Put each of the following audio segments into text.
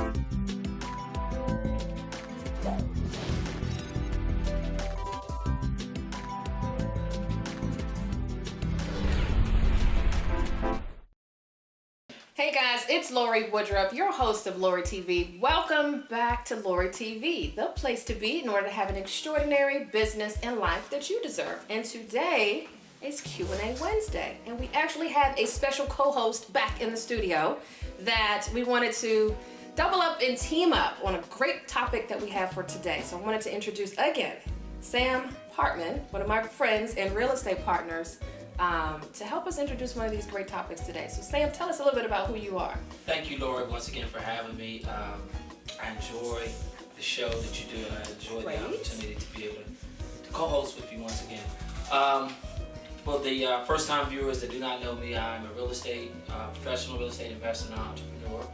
Hey guys, it's Lorie Woodruff, your host of Lorie TV. Welcome back to Lorie TV, the place to be in order to have an extraordinary business and life that you deserve. And today is Q&A Wednesday, and we actually have a special co-host back in the studio that we wanted to double up and team up on a great topic that we have for today. So I wanted to introduce again Sam Partman, one of my friends and real estate partners, to help us introduce one of these great topics today. So Sam, tell us a little bit about who you are. Thank you, Lorie, once again for having me. I enjoy the show that you do, and I enjoy the opportunity to be able to co-host with you once again. For the first-time viewers that do not know me, I'm a real estate professional, real estate investor, and entrepreneur.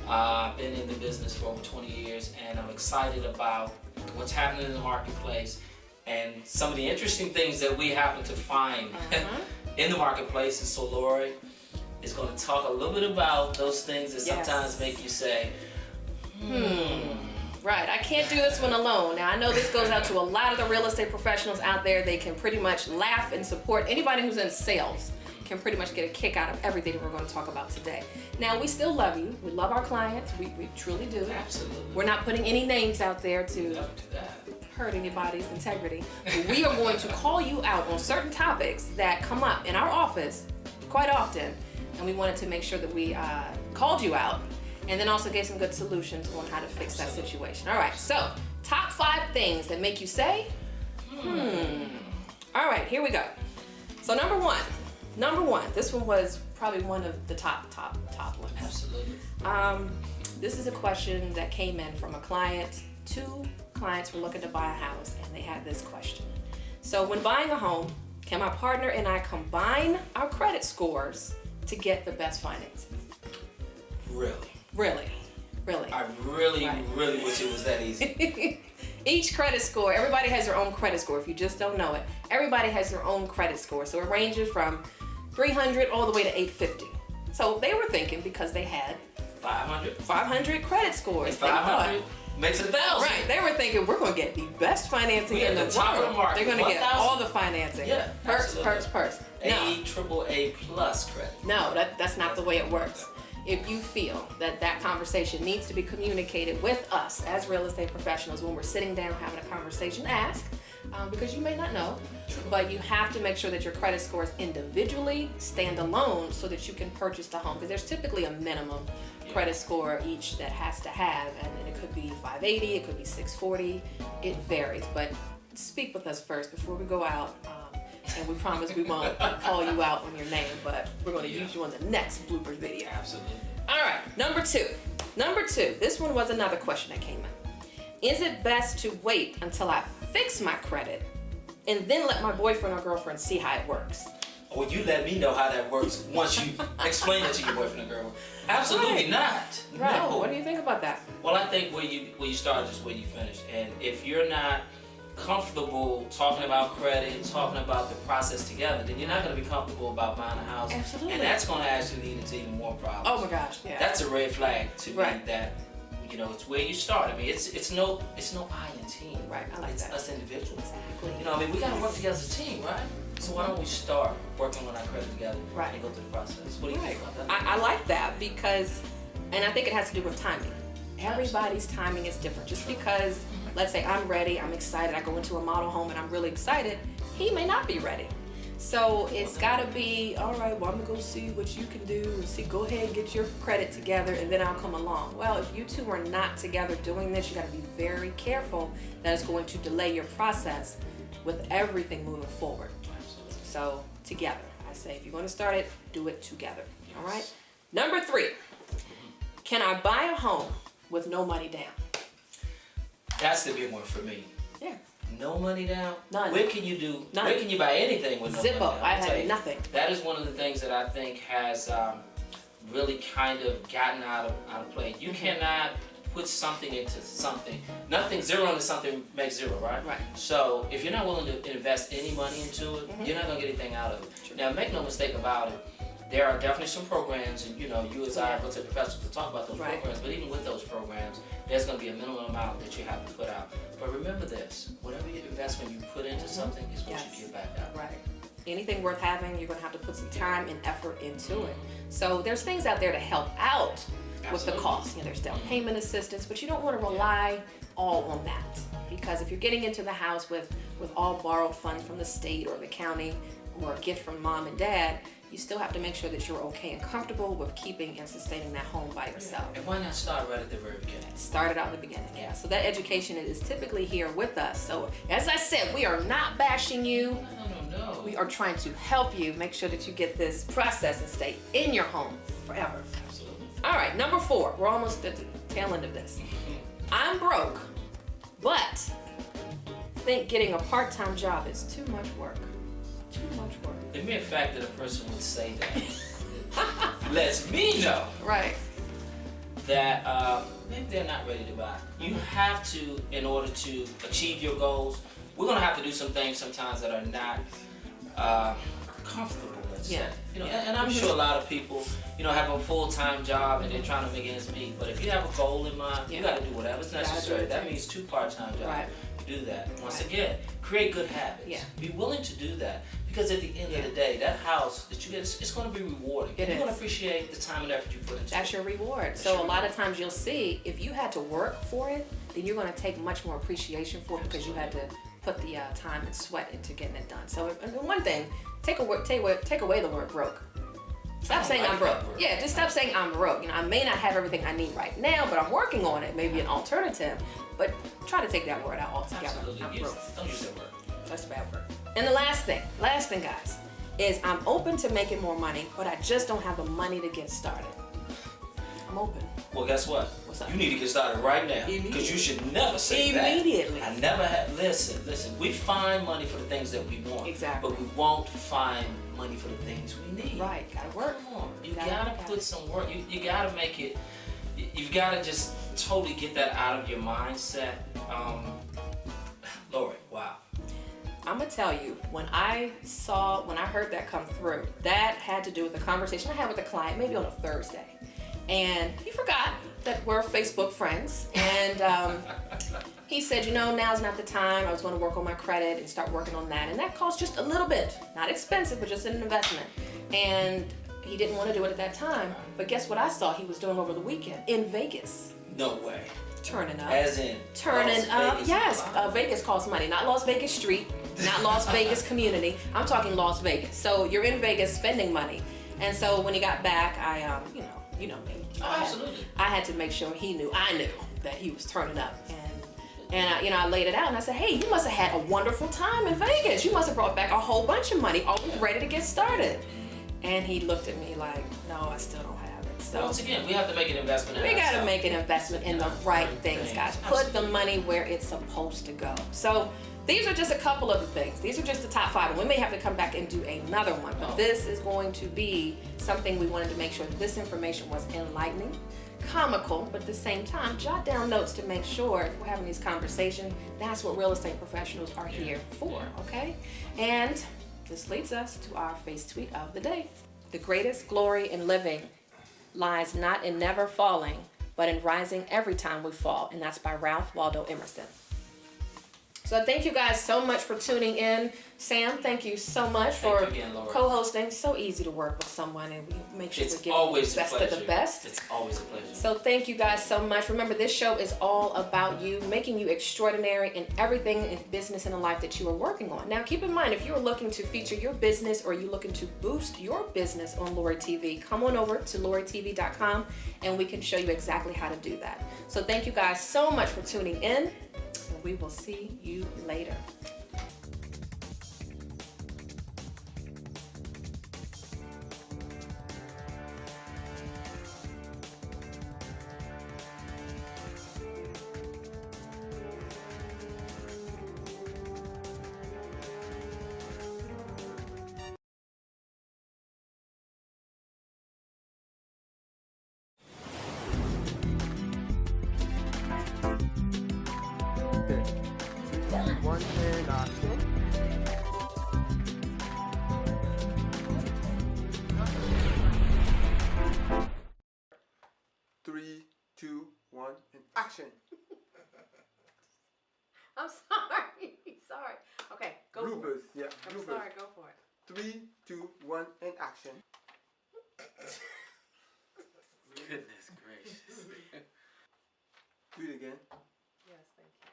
I've been in the business for over 20 years, and I'm excited about what's happening in the marketplace and some of the interesting things that we happen to find in the marketplace. And so Lorie is going to talk a little bit about those things that sometimes make you say, Right, I can't do this one alone. Now I know this goes out to a lot of the real estate professionals out there. They can pretty much laugh and support anybody who's in sales. Can pretty much get a kick out of everything that we're going to talk about today. Now, we still love you. We love our clients. We truly do. Absolutely. We're not putting any names out there to hurt anybody's integrity. But we are going to call you out on certain topics that come up in our office quite often, and we wanted to make sure that we called you out and then also gave some good solutions on how to fix that situation. All right, so top 5 things that make you say, All right, here we go. So number one, this one was probably one of the top ones. Absolutely. This is a question that came in from a client. 2 clients were looking to buy a house, and they had this question. So when buying a home, can my partner and I combine our credit scores to get the best financing? Really? I really wish it was that easy. Each credit score, everybody has their own credit score. If you just don't know it, everybody has their own credit score. So it ranges from 300 all the way to 850. So they were thinking, because they had 500 credit scores. 500 makes 1,000. Right, they were thinking, we're going to get the best financing in the world. They're going to get all the financing. Yeah, perks. AAA plus credit. No, that's not the way it works. If you feel that conversation needs to be communicated with us as real estate professionals when we're sitting down having a conversation, ask, because you may not know, but you have to make sure that your credit scores individually stand alone so that you can purchase the home, because there's typically a minimum credit score each that has to have, and it could be 580, it could be 640, it varies. But speak with us first before we go out. And we promise we won't call you out on your name, but we're going to use you on the next bloopers video. Absolutely. All right, number two. This one was another question that came in. Is it best to wait until I fix my credit and then let my boyfriend or girlfriend see how it works? Well, you let me know how that works once you explain it to your boyfriend or girlfriend. Absolutely not. Right. No. What do you think about that? Well, I think where you start is where you finish. And if you're not comfortable talking about credit, talking about the process together, then you're not going to be comfortable about buying a house. Absolutely. And that's going to actually lead into even more problems. Oh my gosh, yeah. That's a red flag to me, that, it's where you start. I mean, it's no I in team. Right, I like it's that. us individuals. Exactly. We got to work together as a team, right? So why don't we start working on our credit together and go through the process? What do you think about that? I like that because, and I think it has to do with timing. Everybody's timing is different. Just because, let's say I'm ready, I'm excited, I go into a model home and I'm really excited, he may not be ready. So it's gotta be, all right, well, I'm gonna go see what you can do and go ahead and get your credit together and then I'll come along. Well, if you two are not together doing this, you gotta be very careful that it's going to delay your process with everything moving forward. So together, I say, if you're gonna start it, do it together, all right? Number 3, can I buy a home with no money down? That's the big one for me. Yeah. No money down? None. Where can you do? None. Where can you buy anything with no money down? Zippo. I had nothing. That is one of the things that I think has really kind of gotten out of play. You cannot put something into something. Nothing, zero into something makes zero, right? Right. So if you're not willing to invest any money into it, you're not going to get anything out of it. True. Now, make no mistake about it. there are definitely some programs, and you know, you as I Yeah. go to professionals to talk about those Right. programs, but even with those programs, there's going to be a minimum amount that you have to put out. But remember this, whatever investment you put into something is what Yes. you get back out. Right. Anything worth having, you're going to have to put some time and effort into it. So there's things out there to help out with the Absolutely. cost. You know, there's down payment assistance, but you don't want to rely all on that, because if you're getting into the house with all borrowed funds from the state or the county or a gift from mom and dad, you still have to make sure that you're okay and comfortable with keeping and sustaining that home by yourself. And why not start right at the very beginning? Started out at the beginning, yeah. So that education is typically here with us. So as I said, we are not bashing you. No. We are trying to help you make sure that you get this process and stay in your home forever. Absolutely. All right, number 4. We're almost at the tail end of this. I'm broke, but think getting a part-time job is too much work. Too much work. The mere fact that a person would say that lets me know Right. that maybe they're not ready to buy. You have to, in order to achieve your goals, we're gonna have to do some things sometimes that are not comfortable. Let's Yeah. say. You know, and I'm sure a lot of people, you know, have a full-time job and they're trying to make ends meet. But if you have a goal in mind, you got to do whatever's Gotta do necessary. it. That means 2 part-time jobs. Right. Do that. Once Right. again, create good habits. Yeah. Be willing to do that, because at the end of the day, that house that you get, it's going to be rewarding. It You're going to is. appreciate the time and effort you put into That's it. your reward. That's So your a lot reward. of times you'll see if you had to work for it, then you're going to take much more appreciation for it because you had to put the time and sweat into getting it done. So and one thing, take away the word broke. Stop saying like I'm broke. that word. Yeah, just stop saying I'm broke. You know, I may not have everything I need right now, but I'm working on it. Maybe an alternative. But try to take that word out altogether. Absolutely. I'm broke. Don't use that word. That's a bad word. And the last thing, guys, is I'm open to making more money, but I just don't have the money to get started. I'm open. Well, guess what? What's up? You need to get started right now, because you should never say that. Immediately. I never had. Listen. We find money for the things that we want. Exactly. But we won't find money for the things we need. Right, gotta work. Come on. You Gotta gotta work. put some work. You gotta make it. You've gotta just totally get that out of your mindset. Lorie, wow. I'm gonna tell you, when I heard that come through, that had to do with the conversation I had with a client, maybe on a Thursday. And he forgot that we're Facebook friends. And he said, you know, now's not the time. I was gonna work on my credit and start working on that. And that cost just a little bit. Not expensive, but just an investment. And he didn't want to do it at that time. But guess what I saw he was doing over the weekend? In Vegas. No way. Turning up. As in Turning Las up. Vegas. Yes, Wow. Vegas costs money. Not Las Vegas Street, not Las Vegas community. I'm talking Las Vegas. So you're in Vegas spending money. And so when he got back, I, you know me. Oh, absolutely. I had to make sure I knew that he was turning up. And I laid it out and I said, hey, you must have had a wonderful time in Vegas. You must have brought back a whole bunch of money. Are we ready to get started? And he looked at me like, no, I still don't have it. So Once again, we have to make an investment in we got to ourselves. make an investment in the right things, guys. Put the money where it's supposed to go. So these are just a couple of the things. These are just the top 5. And we may have to come back and do another one. But this is going to be something we wanted to make sure that this information was enlightening, comical, but at the same time, jot down notes to make sure if we're having these conversations, that's what real estate professionals are here for, okay? And this leads us to our face tweet of the day. The greatest glory in living lies not in never falling, but in rising every time we fall. And that's by Ralph Waldo Emerson. So thank you guys so much for tuning in. Sam, thank you so much for Thank you again, Lorie. co-hosting. So easy to work with someone, and we make sure It's we give always the a best of pleasure. the best. It's always a pleasure. So thank you guys so much. Remember, this show is all about you, making you extraordinary in everything in business and in life that you are working on. Now, keep in mind, if you're looking to feature your business or you're looking to boost your business on Lorie TV, come on over to LorieTV.com and we can show you exactly how to do that. So thank you guys so much for tuning in, and we will see you later. One and action. 3, 2, 1, and action. I'm sorry. Sorry. Okay, go for it. Bloopers, yeah. I'm Bloopers. sorry, go for it. 3, 2, 1, and action. Goodness gracious. Do it again. Yes, thank you.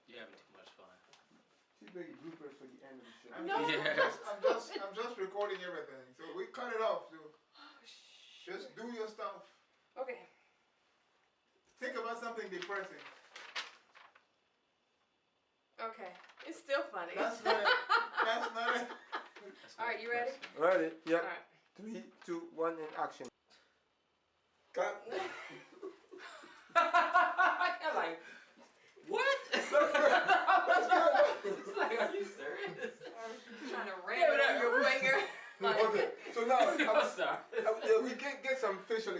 You're having too much fun. She's making bloopers for the end of the show. No. I'm just recording everything. So we cut it off. So just do your stuff. Okay. Think about something depressing. Okay. It's still funny. That's not it. That's not it. All right, you ready? Ready? Yep. All right. 3, 2, 1, and action. Cut. I'm like, what? It's like, are you serious? I'm trying to ram it on your finger. Okay, so now I'm sorry. yeah, we can get some facial